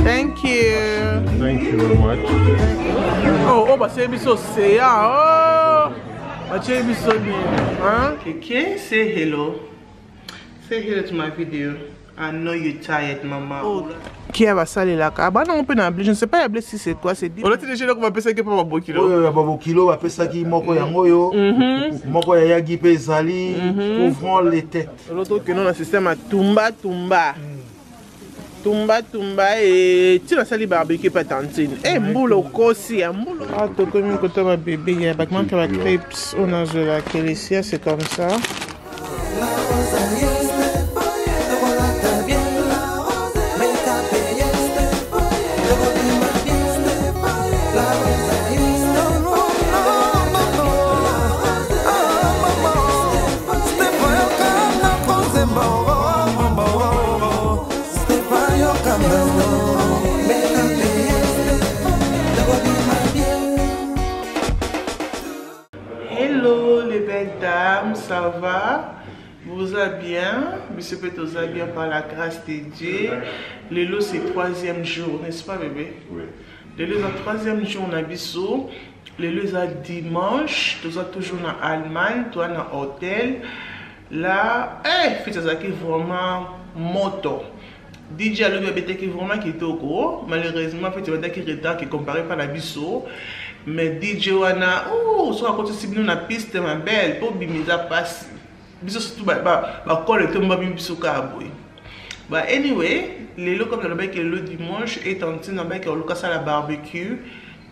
Thank you. Thank you very much. Oh, bah c'est biso c'est oh. Bah c'est biso hein? Okay, say hello. Say hello to my video. I know you're tired, mama. Oh. Qui a salé la ka? Bah non, on peut n'appeler. Je ne sais pas appeler si c'est quoi, c'est dit. On a déjà qu'on va passer que pour un kilo. Oui, un kilo, on va passer qui moko yango yo. Moko ya yagi pe zali, couvrant les têtes. L'autre que non, le système a tumba. Tumba et tu as sali barbecue pas tantine. Eh mboulot kosi, mboulot. Ah, to comme quand ma bébé, il y a pas que la crêpes, on a de la kélissia, c'est comme ça. Hello les belles dames, ça va? Vous allez bien? Monsieur Pétosa bien par la grâce de Dieu. Le lot c'est 3e jour, n'est-ce pas bébé? Oui. Le lot c'est 3e jour on a biso. Le lot c'est dimanche, tu es toujours en Allemagne, tu es en hôtel. Là, c'est vraiment moto. DJ a le bébé qui vraiment qui est au gros. Malheureusement, fait tu vas qui retard qui comparé par la biso. Mais DJ wana soit à côté si nous na piste ma belle pour bimiza passe. Biso surtout ba colle tomba biso ka boy. Bah anyway, les lots comme le bec le dimanche et tanti na bec au local la barbecue.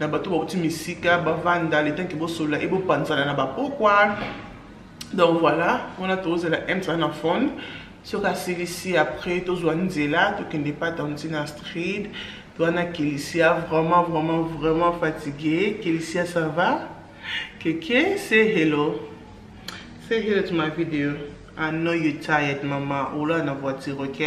Na bato ba petit misika ba vanda les temps qui bo sola et bo panza na ba pourquoi. Donc voilà, on a tous la M ça na fond. Sur la ici après tous on là, tout qui n'est pas tanti na street. Toi, Kélissia, vraiment fatiguée. Kélissia, ça va? Kéké, say hello. Say hello to my video. I know you're tired, maman. Ou là, dans la voiture, ok?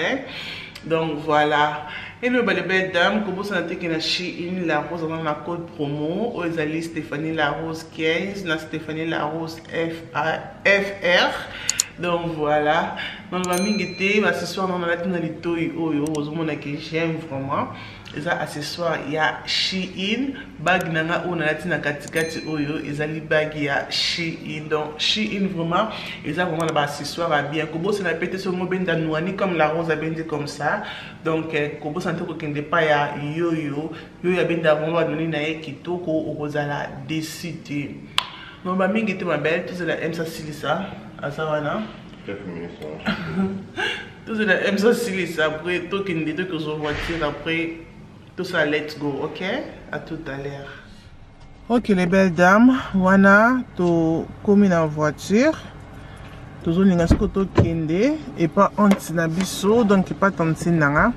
Donc, voilà. Et nous, les belles dames, comme vous savez, que Shein la rose dans la code promo. Aux alliés Stéphanie la rose 15, na Stéphanie la rose FR. Donc voilà, on va m'inquiéter, ce soir on a la tenue de toy, heureusement que j'aime vraiment. Et ça, accessoire, il y a Shein, bag nanga on a la tenue katikati oyo, et ça les bag il y a Shein, donc Shein vraiment, et ça vraiment là accessoire à bien. Kobo c'est la pété sur mon benda nouani comme la rose a bien dit comme ça. Donc Kobo santé ko kende pa ya yo ya benda vraiment donner na kitoko okoza la décider. Non ba m'inquiéter ma belle, tout c'est la M ça silisa. À ça va, non? Tout ça, aime ça, après, tout qui nous dit que sur voiture, après, tout ça, let's go, ok? À tout à l'heure. Ok, les belles dames, voilà, tout comme en voiture. Tout ça, nous avons tout kende, et pas anti-nabiso, donc pas tantinanga.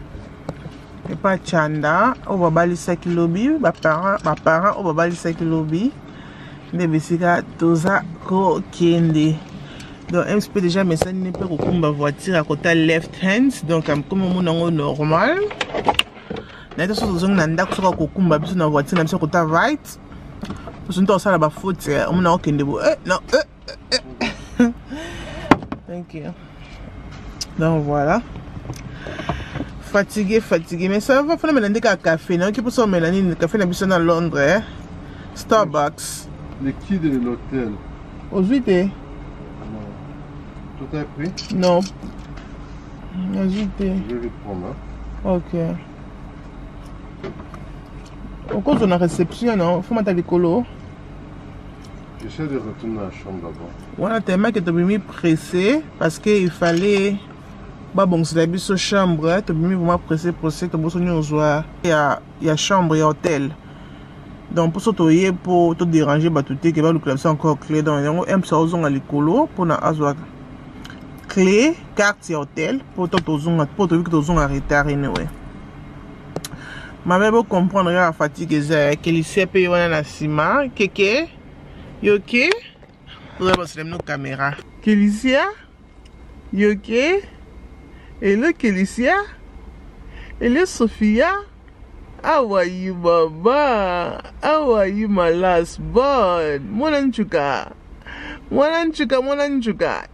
Et pas chanda, on va balayer 5 lobby, ma parent, on va balayer 5 lobby. Mais besiga, tout ça, kende. Donc, je peux déjà mettre ça dans la voiture à côté left hand. Donc, comme on est normal. Je vais vous dire que je vais voiture à côté right. Je vais vous dire que faute. On a aucun début. Non. Thank you. Donc, voilà. Fatigué. Mais ça va faire un café. Non, qui peut se mettre un café à Londres. Starbucks. Le qui de l'hôtel? Aujourd'hui. Tout est pris? Non. Ajouter. Je vais le prendre. Ok. Au cause de la réception, non? Faut mettre les colos. J'essaie de retourner à la chambre d'abord. Voilà, tellement que tu as mis pressé parce qu'il fallait. Bah bon, c'est la bise chambre. Tu as mis vraiment pressé pour que tu aies il y a chambre, il y a hôtel. Donc pour ça, pour te déranger, bah tout est que le club c'est encore clé. Donc on aime ça aux les colos pour na azwa. Clé, carte hôtel pour tout que tu as retard anyway. Ma mère comprendre la fatigue que les CP on a la cima, Kéké, you ok? Vous avez nos caméras. Kélicia, you ok? Hello Kélicia, hello Sophia. How are you, Baba? How are you, my last born? Mwananchuka.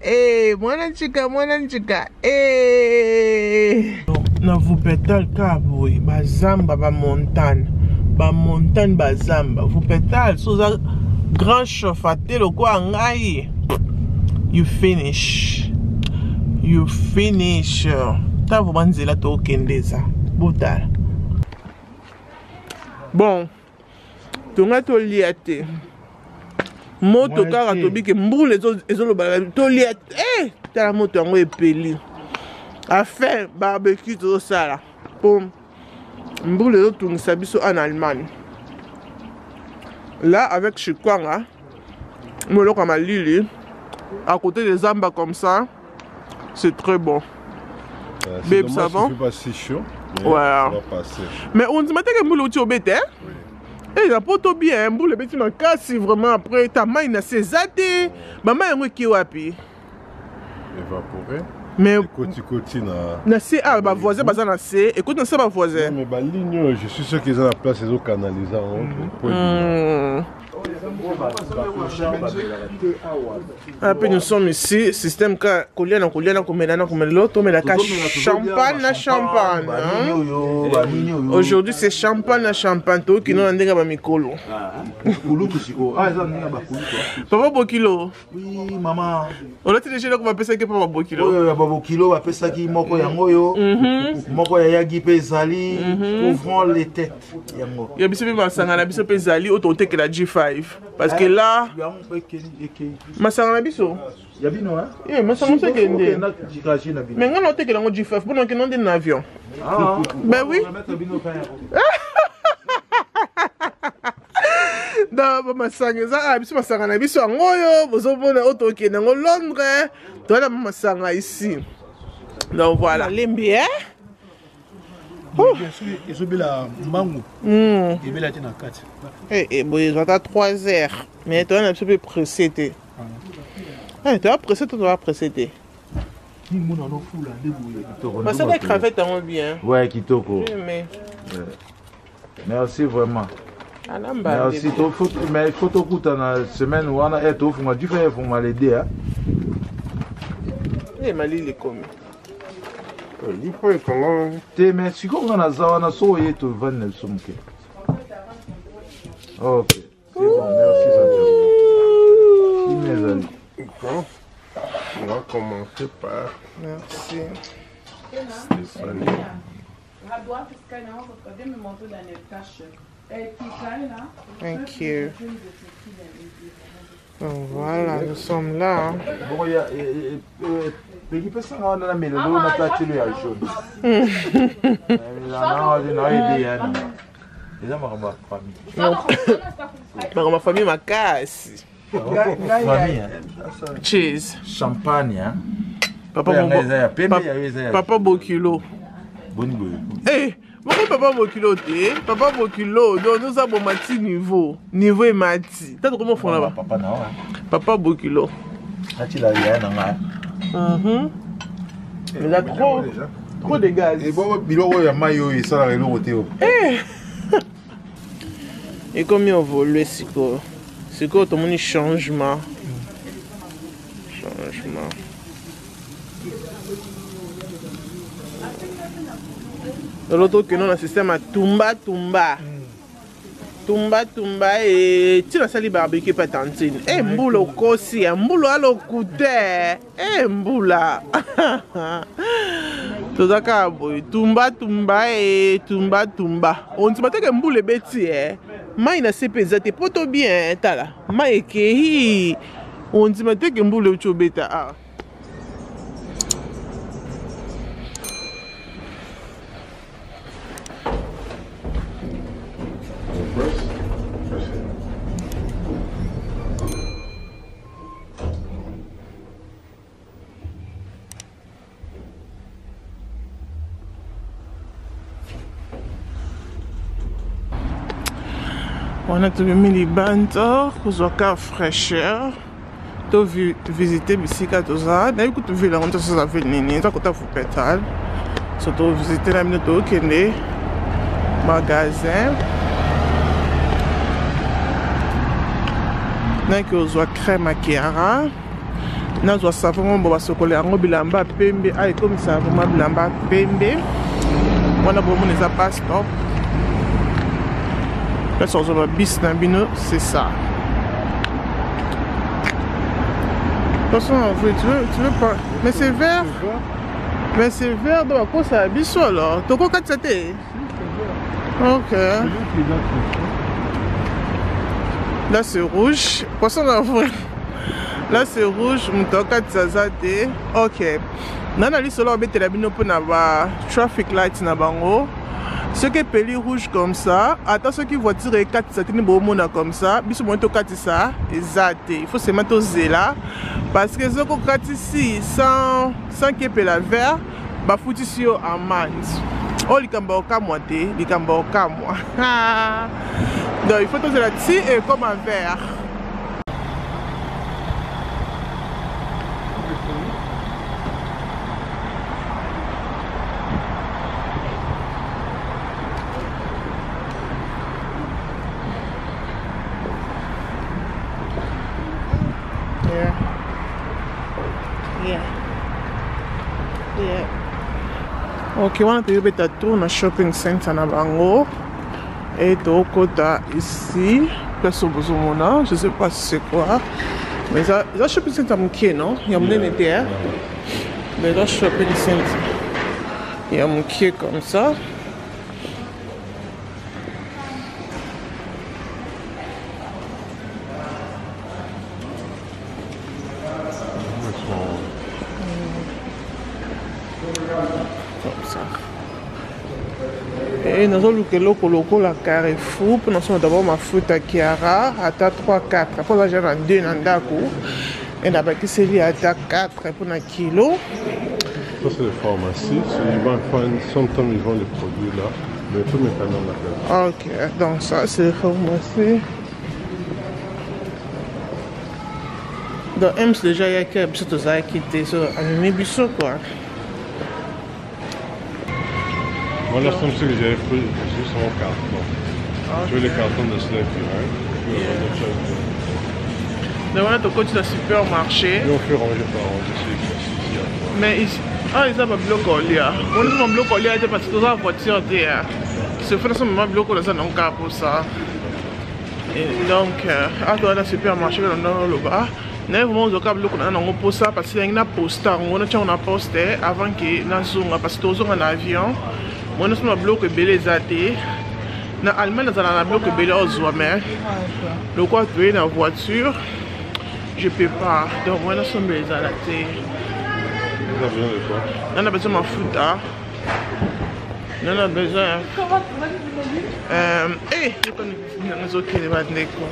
Hey, Mwananchuka. Hey. na Wuppertal kaboy bazamba ba montagne bazamba Wuppertal so za grand chauffeur lo kwa ngai you finish ta vraiment nzela to kendeza botala bon tonga to liate moto kaka tobike mbule ezoloba to liate tala moto yango epeli afin barbecue tozosala po mbule ezotungisa biso en Allemagne là avec chikwanga moloko ya malili à côté des zamba comme ça c'est très bon. Babe, ça va? C'est pas si chaud. Mais on dit que mbule uti obete et la poto bien mbule beti na kasi vraiment après ta main na sezate mama yango ki wapi évaporé. Mais côté na c'est ba voisin baza na c'est écoute na ça ba voisin mais ba ligne je suis sûr qu'ils ont la place ils ont canalisé après nous sommes ici système ka koliana komela l'autre mais la champagne aujourd'hui c'est champagne to qui non ndeka ba mikolo papa Bokilo oui maman on a déjà ko ba pesa ke papa Bokilo papa Bokilo ba pesa ki moko yango yo moko ya yagi pe zali couvrant les têtes yango ya biso ba sanga na biso pe zali auto te que la G5 parce que là masanga na biso ya bino hein masanga te que ndé mais ngana te que la G5 pour non que non d'un avion ben oui non masanga za biso masanga na biso ngoyo bozo bona auto ke nango Londres to na masanga ici donc voilà lembi ils ont la mango et bela tina 4 bon ils ont à 3 heures mais toi on a un peu pressé tu as pressé tu dois pressé mais ça va cravate en bien ouais kitoko merci vraiment merci mais il faut te coûter dans semaine où on a été au fond du fait faut m'aider et mali les comme te mais si on a zawana so yeto van Nelson. Ok, c'est bon, merci Santiago. On va commencer par merci Stéphanie. Thank you. Voilà, nous sommes là. Bon, il y a Peggy personne on a mis le lot na tati le ya jaune. Ma famille ma casse. Cheese. Champagne hein. Papa Bokilo. Eh, pourquoi Papa Bokilo te? Papa Bokilo, donc nous avons mati niveau et mati. T'as comment font là-bas? Papa non. Papa Bokilo. Ati la rien nga. Mais là trop de gaz. Et bon biloko ya mayo et ça la reloko te. Et comme on vole siko. Siko tout monde changement. L'autre que non le système a tumba et tu as sali barbecue pas tantine et mbulo kosi mbulo alo kute mbula tozaka boy tumba et tumba on te mate que mbule beti mai na sepeza te poto bien tala mai ke on te mate que mbule chobeta on a trouvé les bandes pour avoir fraîcheur. Tu as visité Bissika Toza. Tu as vu la honte sur la ville Nini. Tu as vu Wuppertal. Tu as visité la minute qui est magasin. Tu as vu crème à Kiara. Tu as vu savon bilamba pembe. Ah, comme ça, bilamba pembe. On a beaucoup de pas stop. Là, sur le bis Nabino, c'est ça. De toute façon, tu veux pas. Mais c'est vert. Mais c'est vert, donc à quoi ça a bis alors? Tu as ça t'es? Ok. Là, c'est rouge. Poisson là, là, c'est rouge. Ok. Nana li solo bete la bino pour n'avoir traffic lights na bango. Ceux qui peli rouge comme ça, attends ceux qui voiture et 4 ça tenait beau monde comme ça, biso monto 4 ça, exact. Il faut se mettre au zéla parce que ceux qui 4 ici sans qui pe la vert, ba fouti sur amende. Oh likamba okamwa te, likamba okamwa. Donc il faut tout là dessus et comme un vert. Ok, on a payé ta tour dans shopping center na bango et au côté ici place au Bozomona, je sais pas si c'est quoi, mais ça shopping center mouké non, il y a mon été, mais là shopping center, il y a mouké comme ça. Et nous avons le la Carrefour pour nous d'abord ma fruit à Kiara à 3-4 après là j'ai un 2 nandako et là qui c'est lié à 4 pour un kilo. Ça c'est les pharmacies, ils vont faire sometimes ils vendent les produits là, mais tout mes canons là. Ok, donc ça c'est les pharmacies. Donc M c'est déjà il y a quelques choses à quitter sur un biseau quoi. Moi, la somme, c'est que j'avais pris juste mon carton. Je veux les cartons de Slurpee, hein. Donc, on a ton côté de supermarché. Et on fait ranger par ranger ici. Mais ici, ah, ils ont un bloc au lit. On a un bloc au lit parce que dans la voiture, qui se fait dans ce moment, bloc au lit, ça n'a pas pour ça. Et donc, à toi, dans le supermarché, on a le bas. Nous avons un bloc pour ça parce qu'il y a un poster. On a posté avant que nous soyons parce que nous sommes en avion. Moi, nous sommes un bloc belé zaté. En Allemagne, nous avons un bloc belé aux mais le quoi tu es dans la voiture, je ne peux pas. Donc, moi, nous sommes belé zaté. Vous avez besoin de quoi? On a besoin de fruit. On a besoin. Je connais les autres qui les vendent quoi.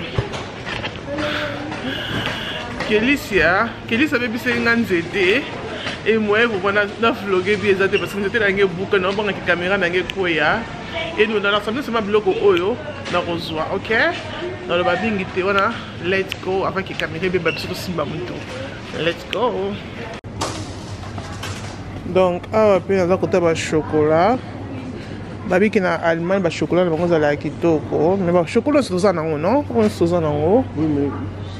Kélissia avait vu ces grandes idées. Et moi, vous voyez, dans vlogger bien parce que nous étions dans une boucle, nous avons une caméra dans une koya. Et nous, dans l'ensemble, c'est ma blog au Oyo, dans Rosoa, ok? Dans le babing, on a let's go, avant que la caméra soit bien simba muto. Let's go! Donc, on va côté de chocolat. Babi qui est en Allemagne, le chocolat, on a kitoko. Mais le chocolat, c'est ça, non? Oui, mais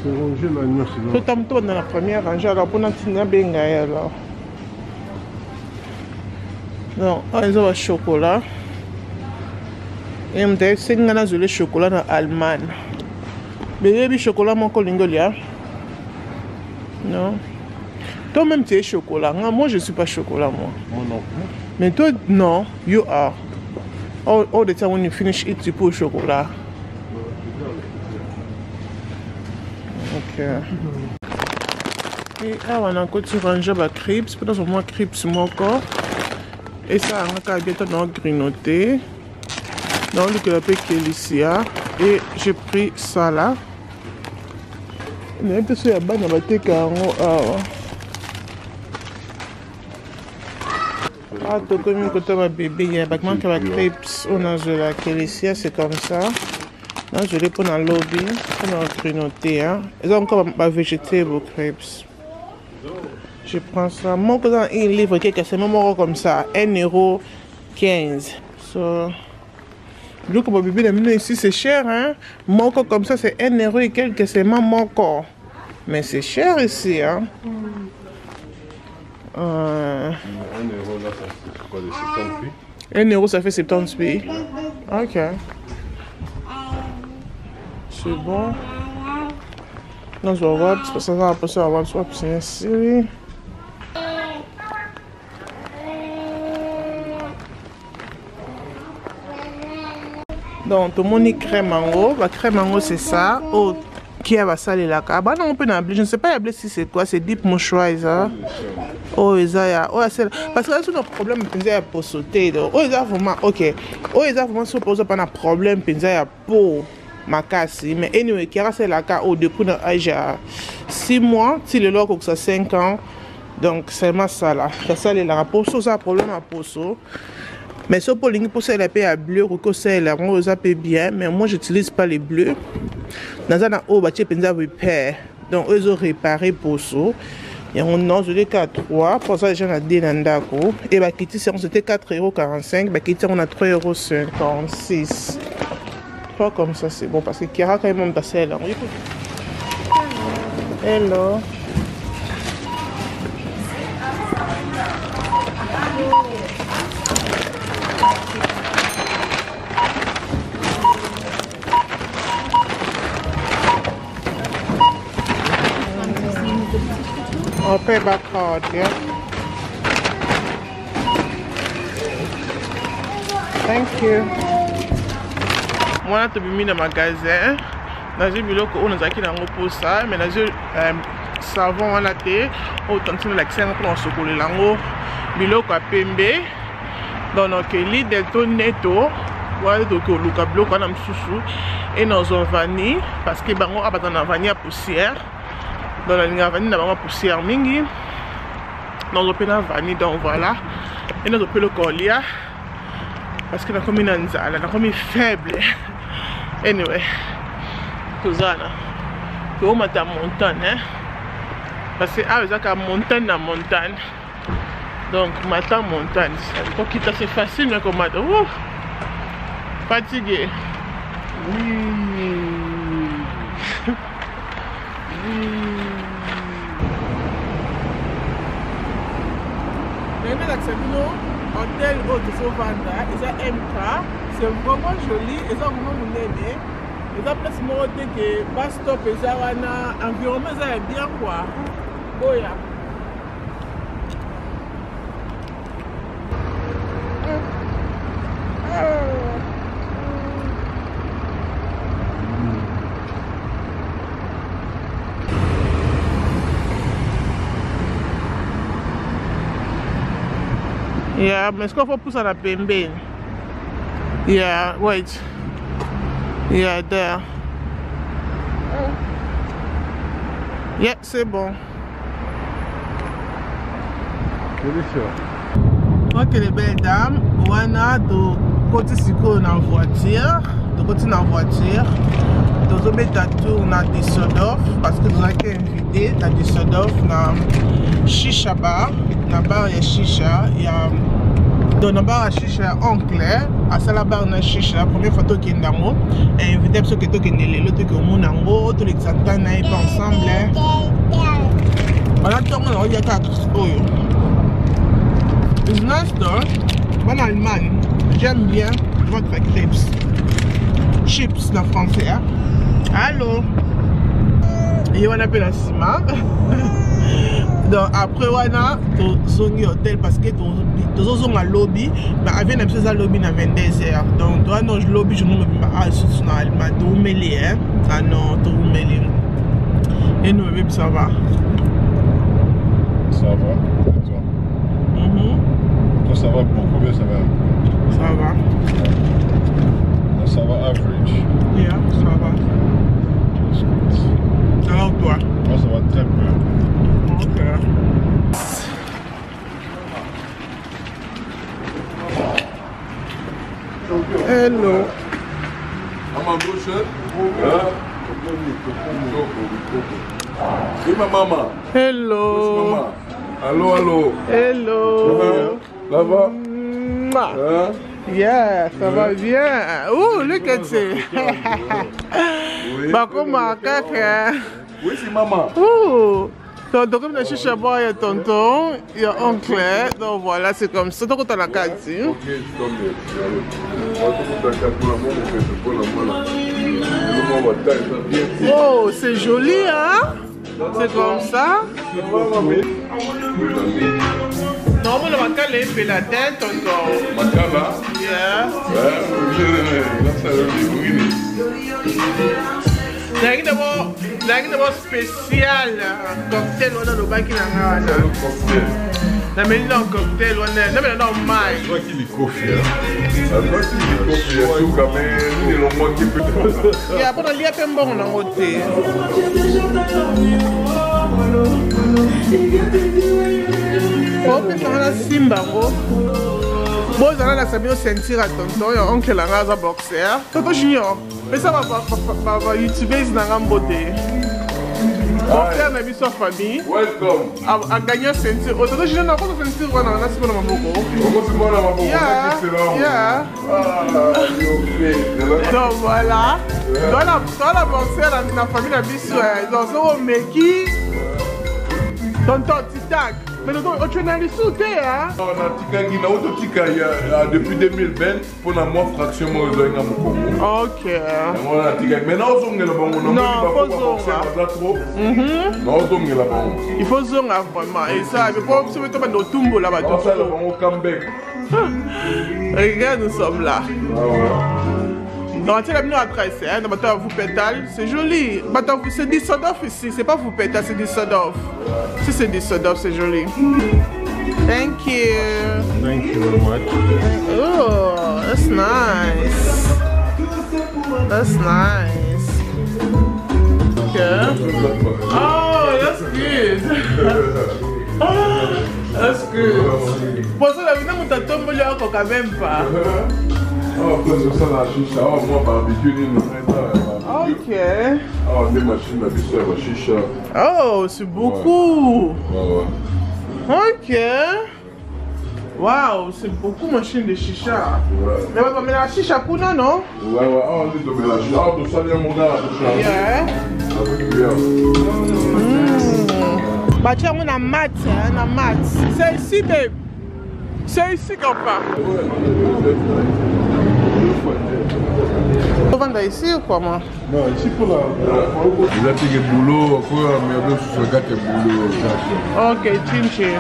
c'est rangé là, non, c'est là. Tout dans la première rangée, alors pour nous, on a bien alors. Donc, ils ont le chocolat. Et on a 5 ans de chocolat en Allemagne. Mais le chocolat, mon colingolia. Non. Toi-même, tu es chocolat. Moi, je ne suis pas chocolat, moi. Moi non plus. Mais toi, non, you are. All the time when you finish it, tu put chocolat. Ok. Et là, on a encore rangé les crêpes. Peut-être que moi, crêpes, mon corps. Et ça, on a bientôt grignoté. Donc, le appelle Kélissia. Et j'ai pris ça là. Il y a un peu de bas dans la tête. Ah, tu comme côté ma bébé, il y a pas de crêpes. On a de la Kélissia, c'est comme ça. Là, je les prends dans le lobby. On a grignoté. Ils ont encore ma vegetable crêpes. Je prends ça. Mon cousin, il livre quelque chose, même comme ça, 1,15 €. So, le comme bébé ici, c'est cher, hein. Mon corps comme ça, c'est 1 € et quelques, c'est mon corps. Mais c'est cher ici, hein. 1 € là, c'est quoi, de 50 prix? €1 ça fait 70 pays. Ok. C'est bon. Donc je vais voir, parce que ça va passer à voir soit c'est ici. Donc tout le monde crème mango. La crème mango c'est ça. Oh, qui a salé la carte. Bah non, on peut n'abler. Je ne sais pas si c'est quoi. C'est deep moisturizer. Oh, ça. Oh, c'est parce que là, c'est un problème. Pensez pour sauter. Oh, ça vraiment. Ok. Oh, ça vraiment se pose pas un problème. Pensez pour ma casse. Mais anyway, qui a c'est la carte. Oh, depuis l'âge à 6 mois. Si le log ça 5 ans. Donc c'est ma ça là. Ça les la poso ça problème à poso. Mais ce pour les poser la paix à bleu ou que c'est la rose ça peut bien. Mais moi j'utilise pas les bleus. Dans un haut bâti pensa repair. Donc eux ont réparé poso. Et on a je l'ai qu'à 3 pour ça les gens a dit nandako et bah quitter c'était €4,45 bah quitter on a €3,56. Pas comme ça c'est bon parce que Kira quand même passé là. Hello. I'll pay by card, yeah. Thank you. Moi, je suis venu dans le magasin. J'ai vu que on a acquis dans le ça, mais j'ai savon à la thé. Autant que l'accent pour le chocolat lango. Biloko à pembe. Donc, l'idée de ton netto. Voilà, donc le câble qu'on a mis sous et nous avons vanille parce que bango a besoin de vanille à poussière. Dans la ligne vanille, nous avons poussière mingi. Nous avons la vanille, donc voilà. Et nous avons le collier parce que nous avons une anzala, nous avons faible. Anyway, tout ça là. Tu vas mettre la montagne, hein? Parce que ah, c'est la montagne dans montagne. Donc, maintenant montagne. Pour quitter c'est facile, mais comme maintenant. Fatigué. Oui. Mais hôtel Haute-Sauvanda, et ça MK, c'est vraiment joli, et ça vraiment mon aîné. Et ça place moi que bus stop et ça wana environnement ça est bien quoi. Boya. Yeah, mais est-ce qu'on faut pousser à la pembe? Yeah, wait. Yeah, there. Yeah, c'est bon. Ok, les belles dames, on a de côté dans la voiture. De côté dans la voiture. Nous avons mettre tour dans Düsseldorf parce que nous avons été invités dans Düsseldorf dans Chicha Bar. Dans le bar, il y a Chicha. Il y a dans le bar, il y a Chicha en clair. À la bar, il y a Chicha. La première photo qui est dans le et invité à ceux qui sont l'autre qui est au Monango. Tous les acteurs sont ensemble. On a tout le monde, il y a 4. It's nice though. En Allemagne, j'aime bien votre crepes. Chips en français. Hein? Allô? Et on appelle la Sima. Donc après on a un hôtel parce que tous sont à lobby, mais avec un peu lobby à 22h. Donc toi non je lobby je ne me pas dans Allemagne, tout mêlé hein. Ah non, tout mêlé. Et nous même ça va. Ça va. Et toi? Toi ça va beaucoup bien, ça va. Ça va. Ça va average. Yeah, ça va. Alors toi? Moi ça va très bien. Ok. Hello. Maman gauche. C'est ma maman. Hello. Allô, allô. Hello. Ça va? Hein? Yeah, ça va bien. Oh, look at it. Oui. Bah comment caca. Oui, c'est maman. Oh. Donc comme le chicha bois, il y a tonton, il y a oncle. Donc voilà, c'est comme ça. Donc on a la carte. Ok, oh, c'est joli, hein? C'est comme ça. Non, mais le macal est fait la tête, tonton. Macala? Yeah. D'abord spécial cocktail on a le bac qui n'a la mais non cocktail on a non mais non mai toi qui les coffee toi qui les coffee tout quand même ni le mois qui peut il y a pas de lien peu bon dans côté oh peut-être la simba bon on a sabio sentir à tonton et oncle la raza boxer tonton junior mais ça va YouTube na ramboté. Mon frère n'a vu sa famille. welcome a gagné ceinture. Tonton junior n'a pas de ceinture on a pas de maboko. comment c'est moi là maboko? Yeah. Donc voilà. Dans la boxer la famille la biso dans un meki. Tonton Titac. Mais nous tu es dans les sous-té, hein? Depuis 2020, pour la mois fraction, moi, je vais ok. Maintenant, il faut zoner vraiment. Et ça, il faut se mettre dans le tombeau là-bas. Regarde, nous sommes là. Donc, tu as mis à tracer, hein, dans vous pétale, c'est joli. C'est du Sodov ici, c'est pas vous pétale, c'est du Sodov. Si c'est du Sodov, c'est joli. Thank you. Thank you very much. Oh, that's nice. That's nice. Okay. Oh, that's good. That's good. Pour ça, la vie, on tombe là quand même pas. après ça la chicha, moi barbecue ni ok. Des machines à bisous à chicha. Oh, c'est beaucoup. Ok. Waouh, c'est beaucoup de machines de chicha. Mais on va mettre la chicha pour nous, non? Ouais, on dit de mettre la chicha. Tout ça vient mon gars. Yeah. Bah tiens, on a mat, on a mat. C'est ici, babe. C'est ici qu'on part. On va ici ou quoi, moi? Non, ici pour la... Vous avez fait boulot, quoi, mais bien sûr, c'est le boulot. Ok, chinchi.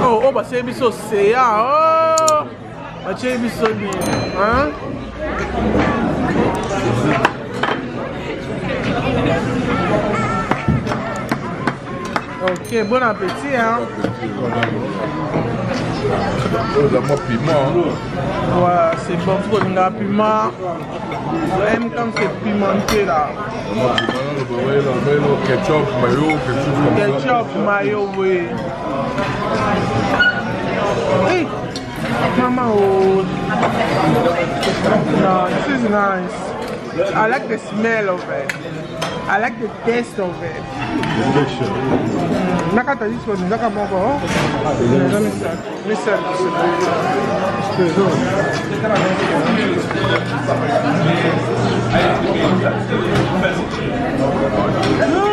Oh, bah c'est biso c'est oh, bah c'est biso hein? Ok, bon appétit, hein? Piment. Ouais, c'est bon pour le piment. J'aime quand c'est pimenté là. Ketchup, mayo, quelque chose comme ça. Ketchup, mayo, oui. Hey, mama, oh. No, this is nice. I like the smell of it. I like the taste of it. Delicious. Nakata this one, Nakamoko. Listen. You know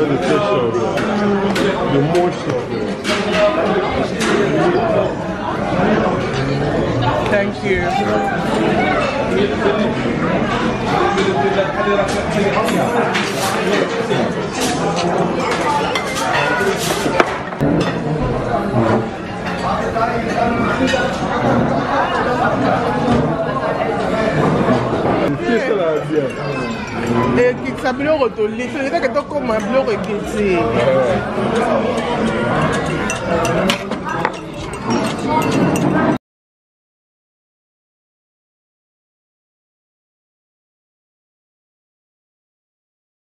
the taste of it. The moisture of it. Thank you. Et qui s'appelle rotolé, c'est vrai que tu comme un bleu regretté.